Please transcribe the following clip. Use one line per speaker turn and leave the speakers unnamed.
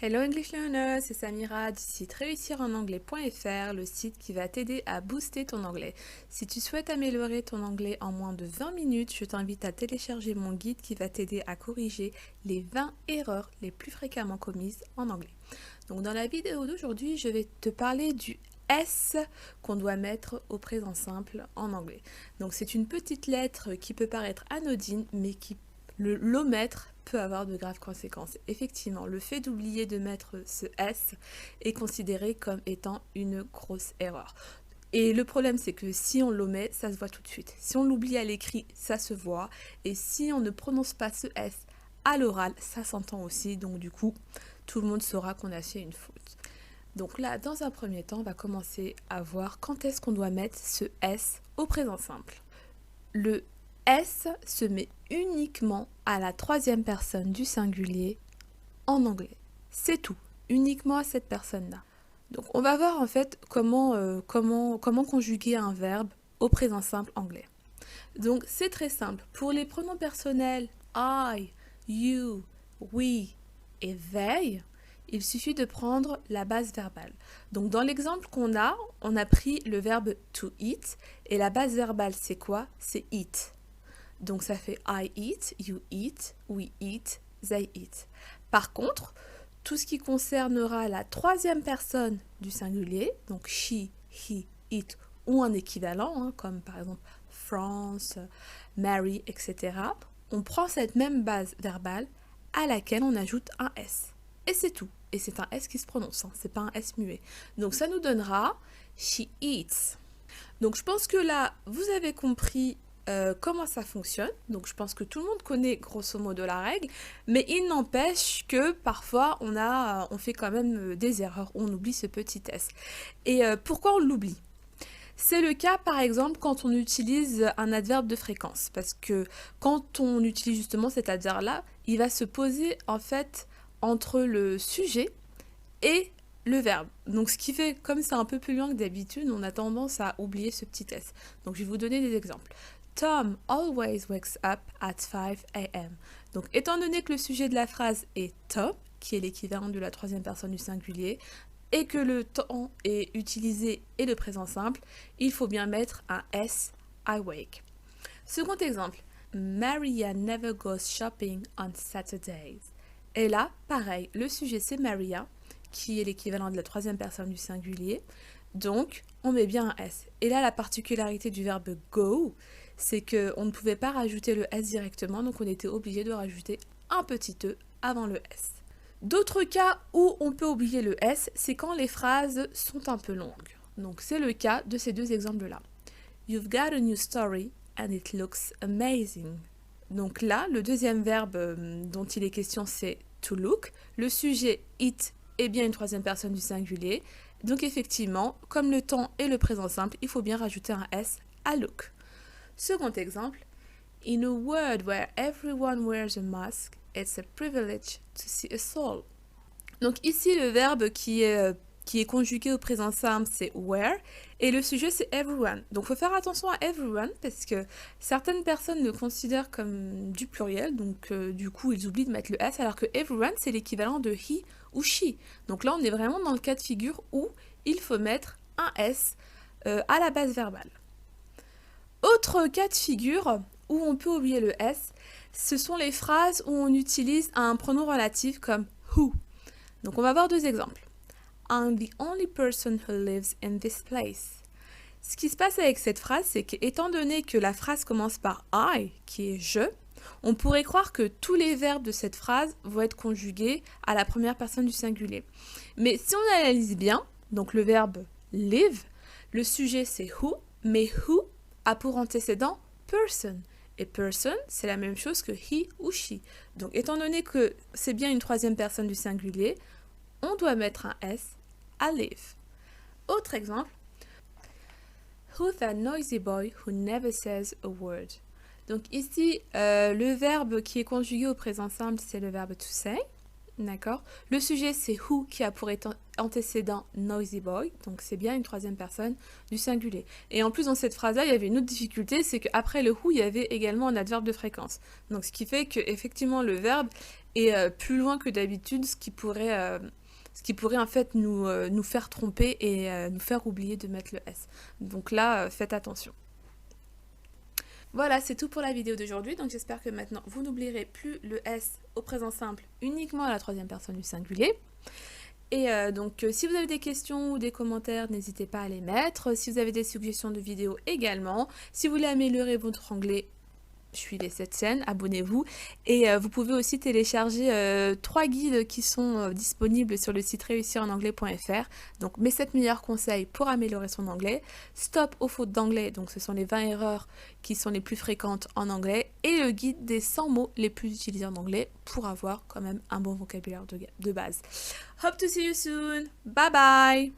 Hello English Learner, c'est Samira du site réussirenanglais.fr, le site qui va t'aider à booster ton anglais. Si tu souhaites améliorer ton anglais en moins de 20 minutes, je t'invite à télécharger mon guide qui va t'aider à corriger les 20 erreurs les plus fréquemment commises en anglais. Donc dans la vidéo d'aujourd'hui, je vais te parler du S qu'on doit mettre au présent simple en anglais. Donc c'est une petite lettre qui peut paraître anodine, mais qui l'omettre peut avoir de graves conséquences. Effectivement, le fait d'oublier de mettre ce S est considéré comme étant une grosse erreur. Et le problème, c'est que si on l'omet, ça se voit tout de suite. Si on l'oublie à l'écrit, ça se voit. Et si on ne prononce pas ce S à l'oral, ça s'entend aussi. Donc du coup, tout le monde saura qu'on a fait une faute. Donc là, dans un premier temps, on va commencer à voir quand est-ce qu'on doit mettre ce S au présent simple. Le S se met uniquement à la troisième personne du singulier en anglais. C'est tout, uniquement à cette personne-là. Donc on va voir en fait comment conjuguer un verbe au présent simple anglais. Donc c'est très simple. Pour les pronoms personnels I, you, we et they, il suffit de prendre la base verbale. Donc dans l'exemple qu'on a, on a pris le verbe to eat et la base verbale c'est quoi? C'est eat. Donc ça fait I eat, you eat, we eat, they eat. Par contre, tout ce qui concernera la troisième personne du singulier, donc she, he, it ou un équivalent, comme par exemple France, Mary, etc., on prend cette même base verbale à laquelle on ajoute un S. Et c'est tout. Et c'est un S qui se prononce, c'est pas un S muet. Donc ça nous donnera she eats. Donc je pense que là, vous avez compris comment ça fonctionne. Donc je pense que tout le monde connaît grosso modo la règle, mais il n'empêche que parfois on fait quand même des erreurs, on oublie ce petit S. Et pourquoi on l'oublie? C'est le cas par exemple quand on utilise un adverbe de fréquence, parce que quand on utilise justement cet adverbe-là, il va se poser en fait entre le sujet et le verbe. Donc ce qui fait, comme c'est un peu plus loin que d'habitude, on a tendance à oublier ce petit S. Donc je vais vous donner des exemples. Tom always wakes up at 5 a.m. Donc étant donné que le sujet de la phrase est Tom, qui est l'équivalent de la troisième personne du singulier, et que le temps est utilisé et le présent simple, il faut bien mettre un S, I wake. Second exemple, Maria never goes shopping on Saturdays. Et là, pareil, le sujet c'est Maria, qui est l'équivalent de la troisième personne du singulier. Donc, on met bien un S. Et là, la particularité du verbe go, c'est qu'on ne pouvait pas rajouter le S directement, donc on était obligé de rajouter un petit E avant le S. D'autres cas où on peut oublier le S, c'est quand les phrases sont un peu longues. Donc, c'est le cas de ces deux exemples-là. You've got a new story and it looks amazing. Donc là, le deuxième verbe dont il est question, c'est to look. Le sujet it est bien une troisième personne du singulier. Donc effectivement, comme le temps est le présent simple, il faut bien rajouter un S à look. Second exemple, in a world where everyone wears a mask, it's a privilege to see a soul. Donc ici, le verbe qui est conjugué au présent simple, c'est wear, et le sujet, c'est everyone. Donc il faut faire attention à everyone, parce que certaines personnes le considèrent comme du pluriel, donc du coup, ils oublient de mettre le S, alors que everyone, c'est l'équivalent de he ou she. Donc là, on est vraiment dans le cas de figure où il faut mettre un S à la base verbale. Autre cas de figure où on peut oublier le S, ce sont les phrases où on utilise un pronom relatif comme who. Donc on va voir deux exemples. I'm the only person who lives in this place. Ce qui se passe avec cette phrase, c'est qu'étant donné que la phrase commence par I, qui est je, on pourrait croire que tous les verbes de cette phrase vont être conjugués à la première personne du singulier. Mais si on analyse bien, donc le verbe live, le sujet c'est who, mais who a pour antécédent person. Et person, c'est la même chose que he ou she. Donc étant donné que c'est bien une troisième personne du singulier, on doit mettre un S à live. Autre exemple, who's that noisy boy who never says a word? Donc ici, le verbe qui est conjugué au présent simple, c'est le verbe to say. D'accord. Le sujet, c'est who qui a pour antécédent noisy boy, donc c'est bien une troisième personne du singulier. Et en plus, dans cette phrase-là, il y avait une autre difficulté, c'est qu'après le who, il y avait également un adverbe de fréquence. Donc ce qui fait qu'effectivement, le verbe est plus loin que d'habitude, ce qui pourrait en fait nous faire tromper et nous faire oublier de mettre le S. Donc là, faites attention. Voilà, c'est tout pour la vidéo d'aujourd'hui. Donc j'espère que maintenant vous n'oublierez plus le S au présent simple uniquement à la troisième personne du singulier. Et donc si vous avez des questions ou des commentaires, n'hésitez pas à les mettre. Si vous avez des suggestions de vidéos également. Si vous voulez améliorer votre anglais, suivez cette chaîne, abonnez-vous. Et vous pouvez aussi télécharger 3 guides qui sont disponibles sur le site réussirenanglais.fr. Donc mes 7 meilleurs conseils pour améliorer son anglais. Stop aux fautes d'anglais, donc ce sont les 20 erreurs qui sont les plus fréquentes en anglais. Et le guide des 100 mots les plus utilisés en anglais pour avoir quand même un bon vocabulaire de base. Hope to see you soon. Bye bye.